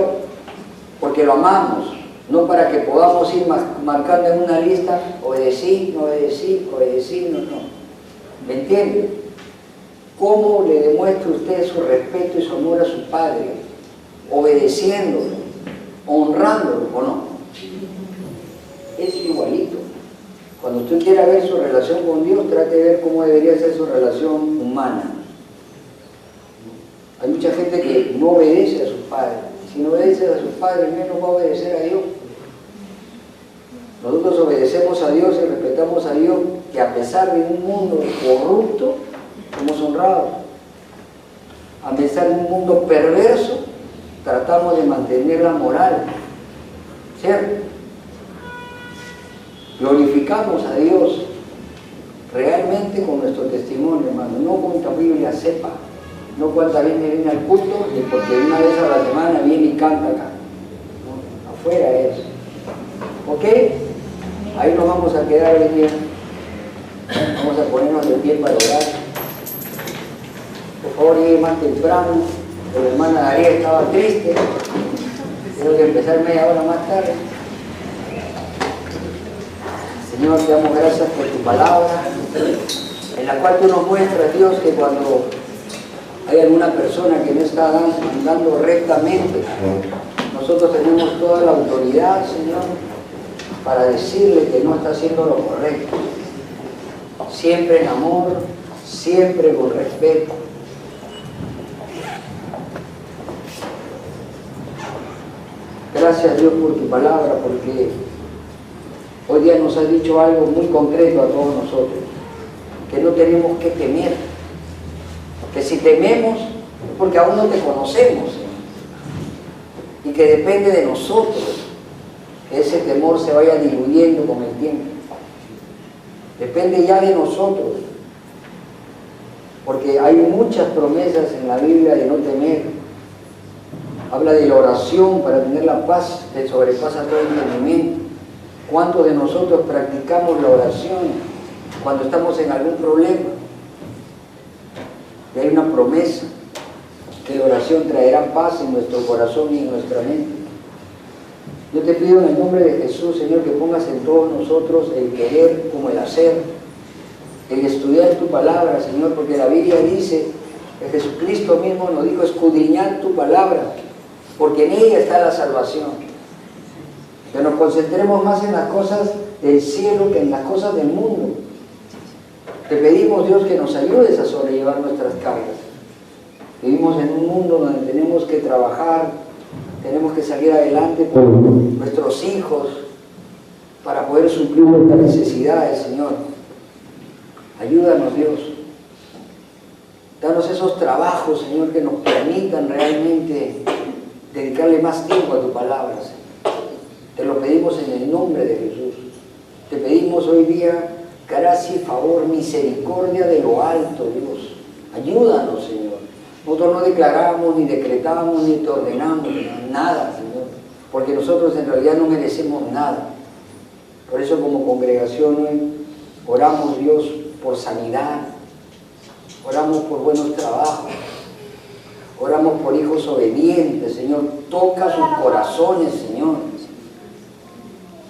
porque lo amamos, no para que podamos ir marcando en una lista, obedecí, no. ¿Me entiende? ¿Cómo le demuestra usted su respeto y su amor a su Padre? Obedeciéndolo, honrándolo o no. Es igualito. Cuando usted quiera ver su relación con Dios, trate de ver cómo debería ser su relación humana. Hay mucha gente que no obedece a sus padres. Si no obedece a sus padres, menos va a obedecer a Dios. Nosotros obedecemos a Dios y respetamos a Dios, que a pesar de un mundo corrupto, somos honrados. A pesar de un mundo perverso, tratamos de mantener la moral. ¿Cierto? Glorificamos a Dios realmente con nuestro testimonio, hermano. No con que Biblia sepa, no cuánta gente viene al culto, ni porque una vez a la semana viene y canta acá. No, afuera es. ¿Ok? Ahí nos vamos a quedar hoy día. Vamos a ponernos de pie para orar. Por favor, llegue más temprano. La hermana Daría estaba triste. Tengo que empezar media hora más tarde. Señor, te damos gracias por tu palabra, en la cual tú nos muestras, Dios, que cuando hay alguna persona que no está andando rectamente, nosotros tenemos toda la autoridad, Señor, para decirle que no está haciendo lo correcto. Siempre en amor, siempre con respeto. Gracias, Dios, por tu palabra, porque hoy día nos has dicho algo muy concreto a todos nosotros, que no tenemos que temer, que si tememos es porque aún no te conocemos, y que depende de nosotros que ese temor se vaya diluyendo con el tiempo. Depende ya de nosotros, porque hay muchas promesas en la Biblia de no temer. Habla de la oración para tener la paz que sobrepasa todo entendimiento. ¿Cuántos de nosotros practicamos la oración cuando estamos en algún problema? Y hay una promesa que la oración traerá paz en nuestro corazón y en nuestra mente. Yo te pido en el nombre de Jesús, Señor, que pongas en todos nosotros el querer como el hacer, el estudiar tu palabra, Señor, porque la Biblia dice, que Jesucristo mismo nos dijo, escudriñad tu palabra, porque en ella está la salvación. Que nos concentremos más en las cosas del cielo que en las cosas del mundo. Te pedimos, Dios, que nos ayudes a sobrellevar nuestras cargas. Vivimos en un mundo donde tenemos que trabajar, tenemos que salir adelante por nuestros hijos para poder suplir nuestras necesidades, Señor. Ayúdanos, Dios. Danos esos trabajos, Señor, que nos permitan realmente dedicarle más tiempo a tu palabra, Señor. Te lo pedimos en el nombre de Jesús. Te pedimos hoy día gracia y favor, misericordia de lo alto, Dios. Ayúdanos, Señor. Nosotros no declaramos, ni decretamos, ni te ordenamos, nada, Señor. Porque nosotros en realidad no merecemos nada. Por eso como congregación hoy oramos, Dios, por sanidad. Oramos por buenos trabajos. Oramos por hijos obedientes, Señor. Toca sus corazones, Señor.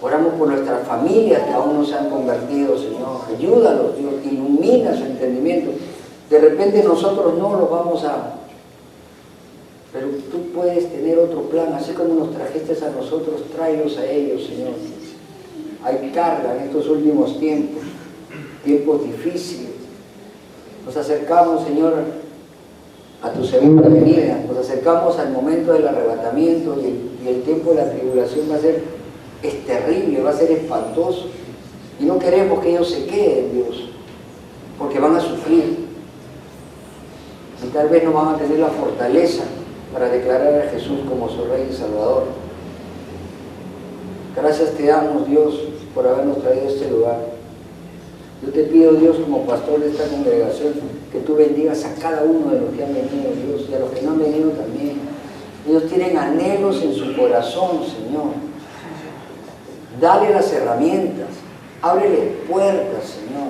Oramos por nuestras familias que aún no se han convertido, Señor. Ayúdalos, Dios. Ilumina su entendimiento. De repente nosotros no los vamos a... Pero tú puedes tener otro plan. Así como nos trajiste a nosotros, tráelos a ellos, Señor. hay carga en estos últimos tiempos, tiempos difíciles. Nos acercamos, Señor, a tu segunda venida, nos acercamos al momento del arrebatamiento y el tiempo de la tribulación es terrible, va a ser espantoso. Y no queremos que ellos se queden, Dios, porque van a sufrir. Y tal vez no van a tener la fortaleza para declarar a Jesús como su Rey y Salvador. Gracias te damos, Dios, por habernos traído a este lugar. Yo te pido, Dios, como pastor de esta congregación, que tú bendigas a cada uno de los que han venido, Dios, y a los que no han venido también. Ellos tienen anhelos en su corazón, Señor. Dale las herramientas, ábrele puertas, Señor,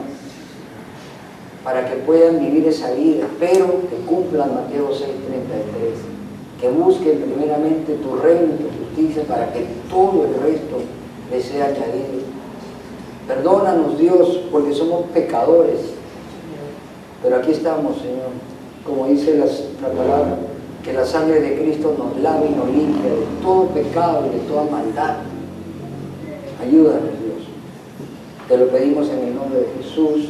para que puedan vivir esa vida, pero que cumplan Mateo 6:33, que busquen primeramente tu reino y tu justicia para que todo el resto les sea añadido. Perdónanos, Dios, porque somos pecadores, pero aquí estamos, Señor, como dice la palabra, que la sangre de Cristo nos lave y nos limpia de todo pecado y de toda maldad. Ayúdanos, Dios. Te lo pedimos en el nombre de Jesús.